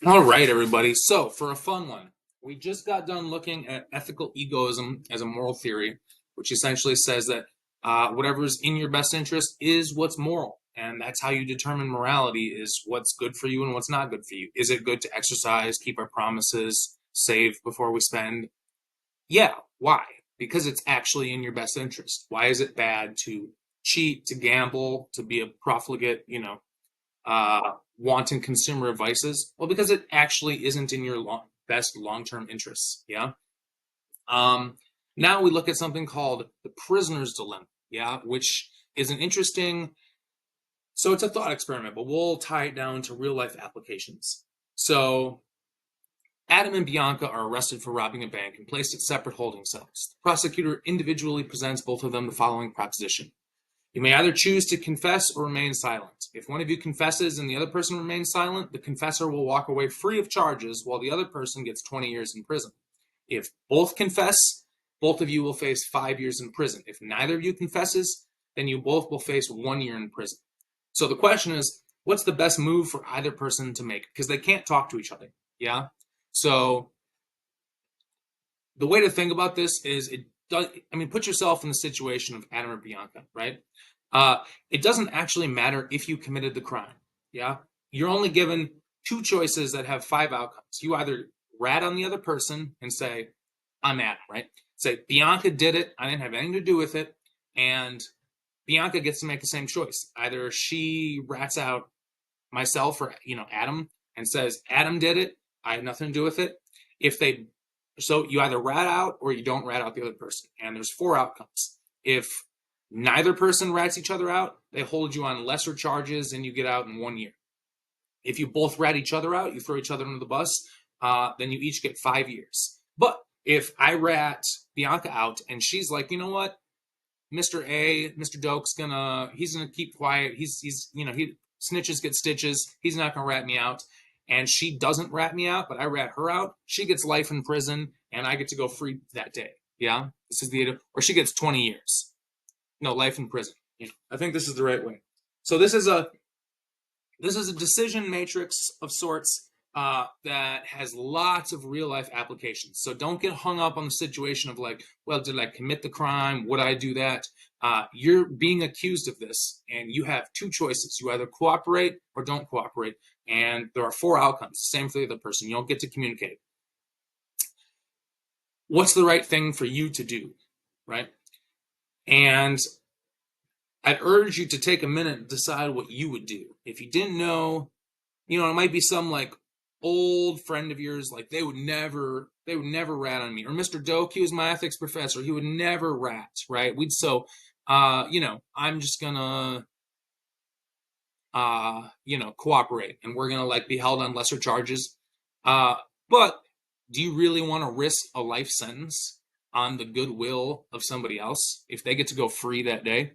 All right, everybody. So, for a fun one, we just got done looking at ethical egoism as a moral theory, which essentially says that whatever's in your best interest is what's moral. And that's how you determine morality is what's good for you and what's not good for you. Is it good to exercise, keep our promises, save before we spend? Yeah. Why? Because it's actually in your best interest. Why is it bad to cheat, to gamble, to be a profligate, wanton consumer of vices? Well, because it actually isn't in your best long-term interests. Yeah. Um, Now we look at something called the prisoner's dilemma. Yeah, which is an interesting. So it's a thought experiment, but we'll tie it down to real life applications. So Adam and Bianca are arrested for robbing a bank and placed at separate holding cells. The prosecutor individually presents both of them the following proposition: you may either choose to confess or remain silent. If one of you confesses and the other person remains silent, the confessor will walk away free of charges while the other person gets 20 years in prison. If both confess, both of you will face 5 years in prison. If neither of you confesses, then you both will face 1 year in prison. So the question is, what's the best move for either person to make? Because they can't talk to each other. Yeah. So the way to think about this is it does, I mean, put yourself in the situation of Adam or Bianca, right? It doesn't actually matter if you committed the crime. Yeah. You're only given two choices that have five outcomes. You either rat on the other person and say, I'm Adam, right? Say, Bianca did it. I didn't have anything to do with it. And Bianca gets to make the same choice. Either she rats out myself or, Adam and says, Adam did it. I had nothing to do with it. If they So you either rat out or you don't rat out the other person. And there's four outcomes. If neither person rats each other out, they hold you on lesser charges and you get out in 1 year. If you both rat each other out, you throw each other under the bus, then you each get 5 years. But if I rat Bianca out and she's like, you know what, Mr. Doke's he's gonna keep quiet. He snitches get stitches. He's not gonna rat me out. And she doesn't rat me out, but I rat her out. She gets life in prison, and I get to go free that day. Yeah, this is or she gets 20 years. No, life in prison. I think this is the right way. So this is a decision matrix of sorts that has lots of real life applications. So don't get hung up on the situation of like, well, did I commit the crime? Would I do that? You're being accused of this, and you have two choices. You either cooperate or don't cooperate. And there are four outcomes. Same for the other person. You don't get to communicate. What's the right thing for you to do? Right? And I'd urge you to take a minute and decide what you would do. If you didn't know, it might be some like old friend of yours, like they would never rat on me. Or Mr. Doak, he was my ethics professor. He would never rat, right? I'm just gonna cooperate and we're gonna like be held on lesser charges. But do you really want to risk a life sentence on the goodwill of somebody else if they get to go free that day?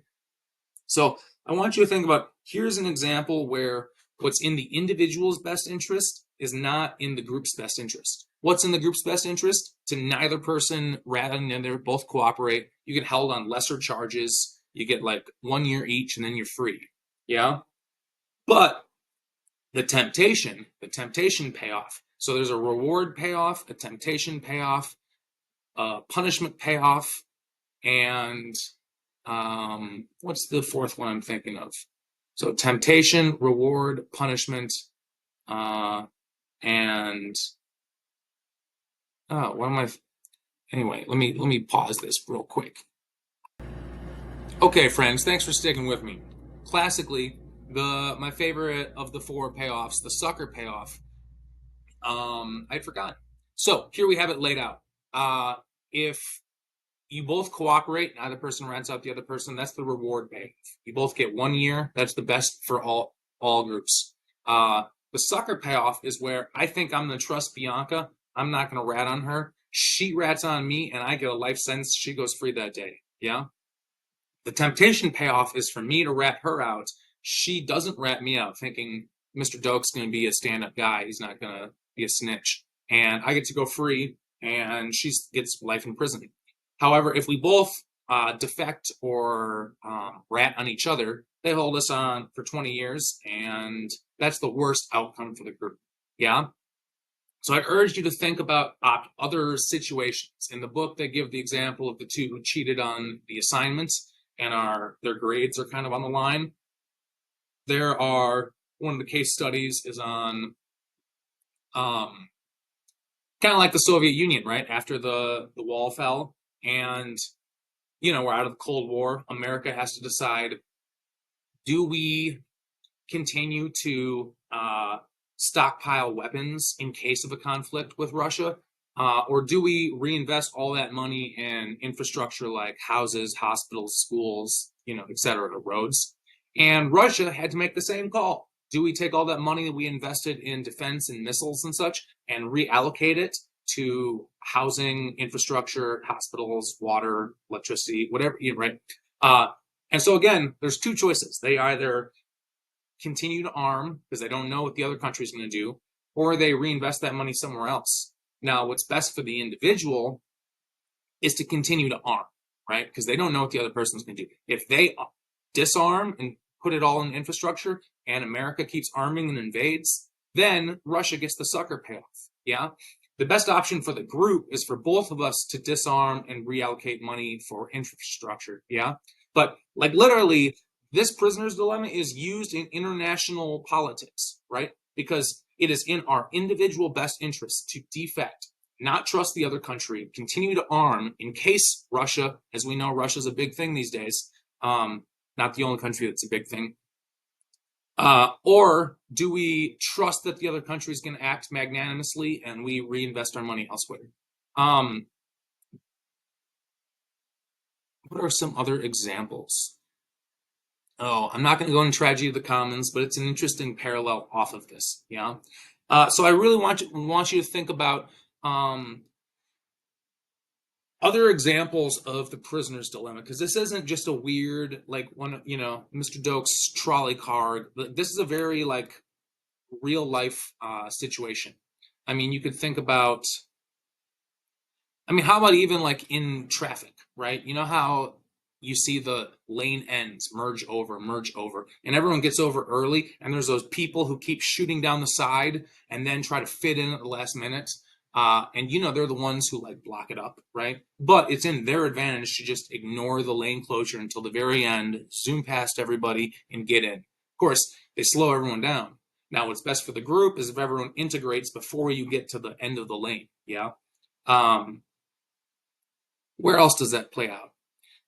So I want you to think about, here's an example where what's in the individual's best interest is not in the group's best interest. What's in the group's best interest? To neither person rat on the other, both cooperate. You get held on lesser charges. You get like 1 year each, and then you're free. Yeah. But the temptation payoff. So there's a reward payoff, a temptation payoff, a punishment payoff, and what's the fourth one I'm thinking of? So temptation, reward, punishment, and what am I? Anyway, let me pause this real quick. Okay, friends, thanks for sticking with me. Classically, my favorite of the four payoffs, the sucker payoff, I'd forgotten. So here we have it laid out. If you both cooperate, neither person rats out the other person, that's the reward payoff. You both get 1 year. That's the best for all groups. The sucker payoff is where I think I'm going to trust Bianca. I'm not going to rat on her. She rats on me, and I get a life sentence. She goes free that day. Yeah. The temptation payoff is for me to rat her out. She doesn't rat me out, thinking Mr. Doak's going to be a stand-up guy. He's not going to be a snitch. And I get to go free, and she gets life in prison. However, if we both defect or rat on each other, they hold us on for 20 years, and that's the worst outcome for the group. Yeah? So I urge you to think about other situations. In the book, they give the example of the two who cheated on the assignments and their grades are kind of on the line. There are one of the case studies is on um, kind of like the Soviet Union, right? After the wall fell, and we're out of the Cold War. America has to decide: do we continue to stockpile weapons in case of a conflict with Russia? Or do we reinvest all that money in infrastructure like houses, hospitals, schools, et cetera, roads? And Russia had to make the same call. Do we take all that money that we invested in defense and missiles and such and reallocate it to housing, infrastructure, hospitals, water, electricity, whatever, right? And so again, there's two choices. They either continue to arm because they don't know what the other country is going to do, or they reinvest that money somewhere else. Now, what's best for the individual is to continue to arm, right? Because they don't know what the other person's going to do. If they disarm and put it all in infrastructure and America keeps arming and invades, then Russia gets the sucker payoff. Yeah. The best option for the group is for both of us to disarm and reallocate money for infrastructure. Yeah. But like literally, this prisoner's dilemma is used in international politics, right? Because it is in our individual best interest to defect, not trust the other country, continue to arm in case Russia, as we know, Russia's a big thing these days. Not the only country that's a big thing. Or do we trust that the other country is going to act magnanimously and we reinvest our money elsewhere? What are some other examples? Oh, I'm not going to go into tragedy of the commons, but it's an interesting parallel off of this. Yeah. So I really want you to think about other examples of the prisoner's dilemma, because this isn't just a weird like one, Mr. Doak's trolley car. This is a very like real life situation. I mean, you could think about. I mean, how about even like in traffic, right? You know how you see the lane ends merge over, and everyone gets over early, and there's those people who keep shooting down the side and then try to fit in at the last minute. And they're the ones who like block it up, right? But it's in their advantage to just ignore the lane closure until the very end, zoom past everybody, and get in. Of course, they slow everyone down. Now, what's best for the group is if everyone integrates before you get to the end of the lane. Yeah. Um, where else does that play out?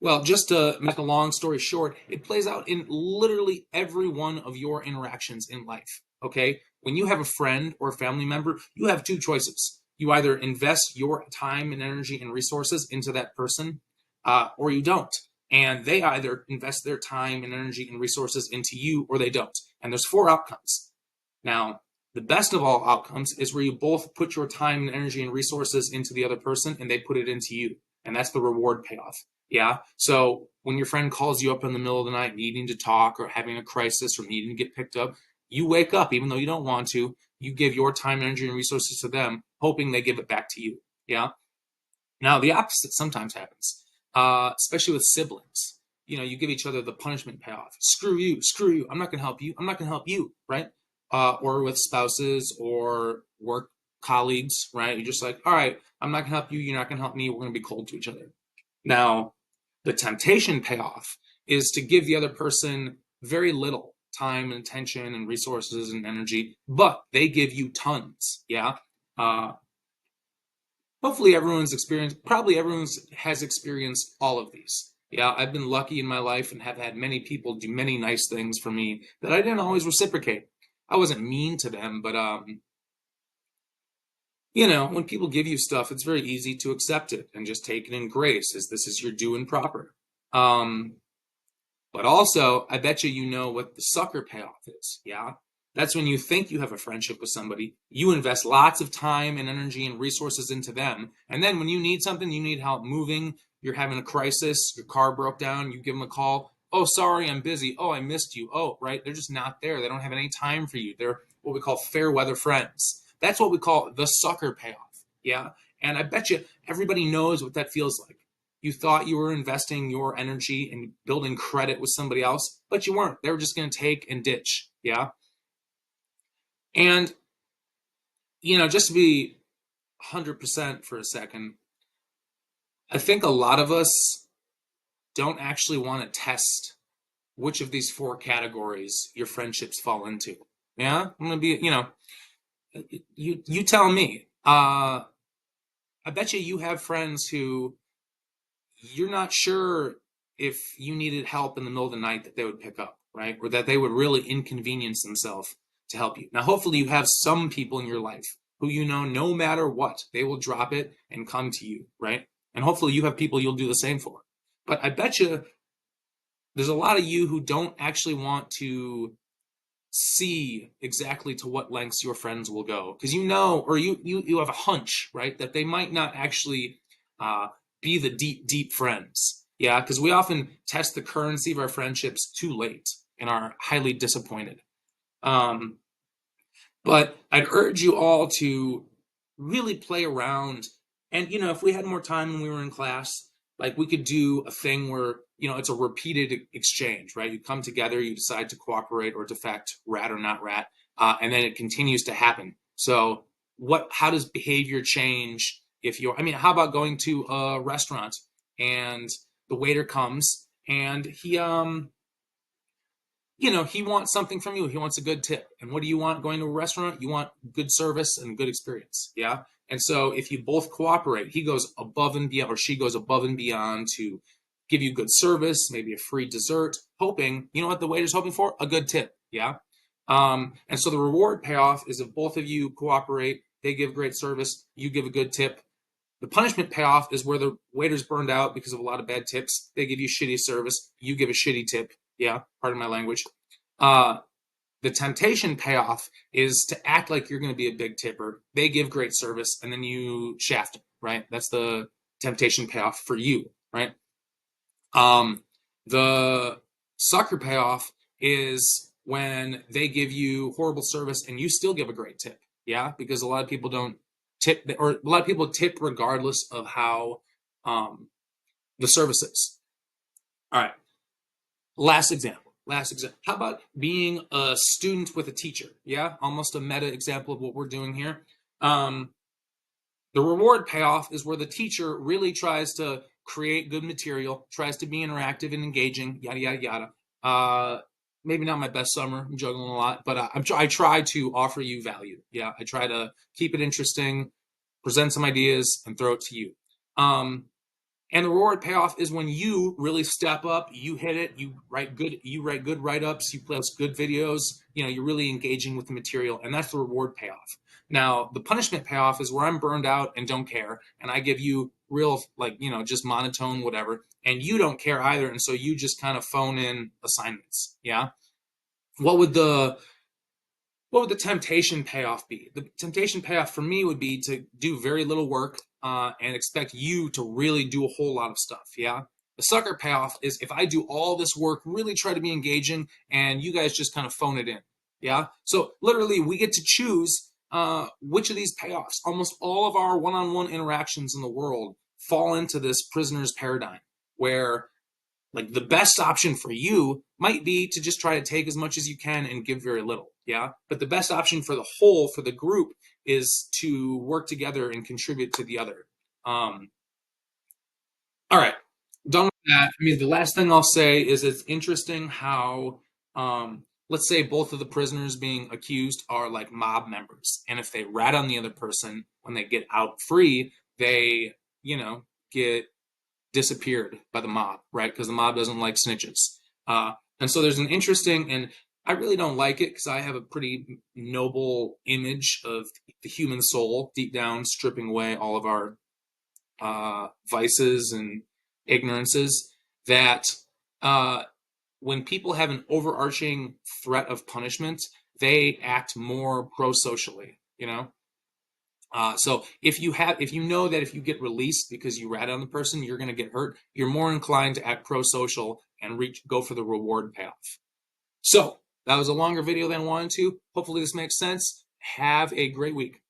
Well, just to make a long story short, it plays out in literally every one of your interactions in life. Okay? When you have a friend or a family member, you have two choices. You either invest your time and energy and resources into that person, or you don't. And they either invest their time and energy and resources into you, or they don't. And there's four outcomes. Now, the best of all outcomes is where you both put your time and energy and resources into the other person and they put it into you. And that's the reward payoff. Yeah. So when your friend calls you up in the middle of the night needing to talk or having a crisis or needing to get picked up, you wake up even though you don't want to. You give your time, energy, and resources to them, hoping they give it back to you. Yeah. Now, the opposite sometimes happens, especially with siblings. You give each other the punishment payoff. Screw you, screw you. I'm not going to help you. I'm not going to help you, right? Or with spouses or work colleagues, right? You're just like, all right, I'm not going to help you. You're not going to help me. We're going to be cold to each other. Now, the temptation payoff is to give the other person very little time and attention and resources and energy, but they give you tons. Yeah. Hopefully probably everyone has experienced all of these. Yeah, I've been lucky in my life and have had many people do many nice things for me that I didn't always reciprocate. I wasn't mean to them, but when people give you stuff, it's very easy to accept it and just take it in grace as this is your due and proper. Um, but also, I bet you know what the sucker payoff is. Yeah. That's when you think you have a friendship with somebody, you invest lots of time and energy and resources into them. And then when you need something, you need help moving, you're having a crisis, your car broke down, you give them a call. Oh, sorry, I'm busy. Oh, I missed you. Oh, right. They're just not there. They don't have any time for you. They're what we call fair weather friends. That's what we call the sucker payoff. Yeah. And I bet you everybody knows what that feels like. You thought you were investing your energy in building credit with somebody else, but you weren't. They were just going to take and ditch. Yeah. And just to be 100% for a second, I think a lot of us don't actually want to test which of these four categories your friendships fall into. Yeah, I'm gonna be, you tell me. I bet you have friends who you're not sure if you needed help in the middle of the night that they would pick up, right? Or that they would really inconvenience themselves to help you. Now, hopefully, you have some people in your life who no matter what, they will drop it and come to you, right? And hopefully, you have people you'll do the same for. But I bet you there's a lot of you who don't actually want to see exactly to what lengths your friends will go because or you have a hunch, right, that they might not actually uh, be the deep friends. Yeah, because we often test the currency of our friendships too late and are highly disappointed. um, but I'd urge you all to really play around. And, if we had more time when we were in class, like we could do a thing where, it's a repeated exchange, right? You come together, you decide to cooperate or defect, rat or not rat, and then it continues to happen. So, how does behavior change if how about going to a restaurant and the waiter comes and he wants something from you. He wants a good tip. And what do you want going to a restaurant? You want good service and good experience. Yeah. And so if you both cooperate, he goes above and beyond, or she goes above and beyond to give you good service, maybe a free dessert, hoping, you know what the waiter's hoping for? A good tip. Yeah. And so the reward payoff is if both of you cooperate, they give great service, you give a good tip. The punishment payoff is where the waiter's burned out because of a lot of bad tips. They give you shitty service, you give a shitty tip. Yeah, pardon my language. Uh, the temptation payoff is to act like you're going to be a big tipper. They give great service, and then you shaft them, right? That's the temptation payoff for you, right? The sucker payoff is when they give you horrible service and you still give a great tip. Yeah, because a lot of people don't tip, or a lot of people tip regardless of how the service is. All right. Last example. Last example. How about being a student with a teacher? Yeah, almost a meta example of what we're doing here. Um, the reward payoff is where the teacher really tries to create good material, tries to be interactive and engaging, yada yada yada. Maybe not my best summer. I'm juggling a lot, but I try to offer you value. Yeah, I try to keep it interesting, present some ideas, and throw it to you. And the reward payoff is when you really step up, you hit it, you write good write-ups, you post good videos, you're really engaging with the material, and that's the reward payoff. Now, the punishment payoff is where I'm burned out and don't care, and I give you real, like, just monotone, whatever, and you don't care either, and so you just kind of phone in assignments. Yeah. What would the what would the temptation payoff be? The temptation payoff for me would be to do very little work and expect you to really do a whole lot of stuff. Yeah. The sucker payoff is if I do all this work, really try to be engaging, and you guys just kind of phone it in. Yeah. So literally, we get to choose which of these payoffs. Almost all of our one-on-one interactions in the world fall into this prisoner's paradigm, where like the best option for you might be to just try to take as much as you can and give very little. Yeah. But the best option for the whole, for the group, is to work together and contribute to the other. Um, all right. Done with that. The last thing I'll say is it's interesting how, let's say both of the prisoners being accused are like mob members. And if they rat on the other person when they get out free, they, get disappeared by the mob, right? Because the mob doesn't like snitches. And so there's an interesting, and I really don't like it because I have a pretty noble image of the human soul deep down, stripping away all of our vices and ignorances. That when people have an overarching threat of punishment, they act more pro-socially, so if you know that if you get released because you rat on the person, you're going to get hurt, you're more inclined to act pro-social and go for the reward payoff. So that was a longer video than I wanted to. Hopefully this makes sense. Have a great week.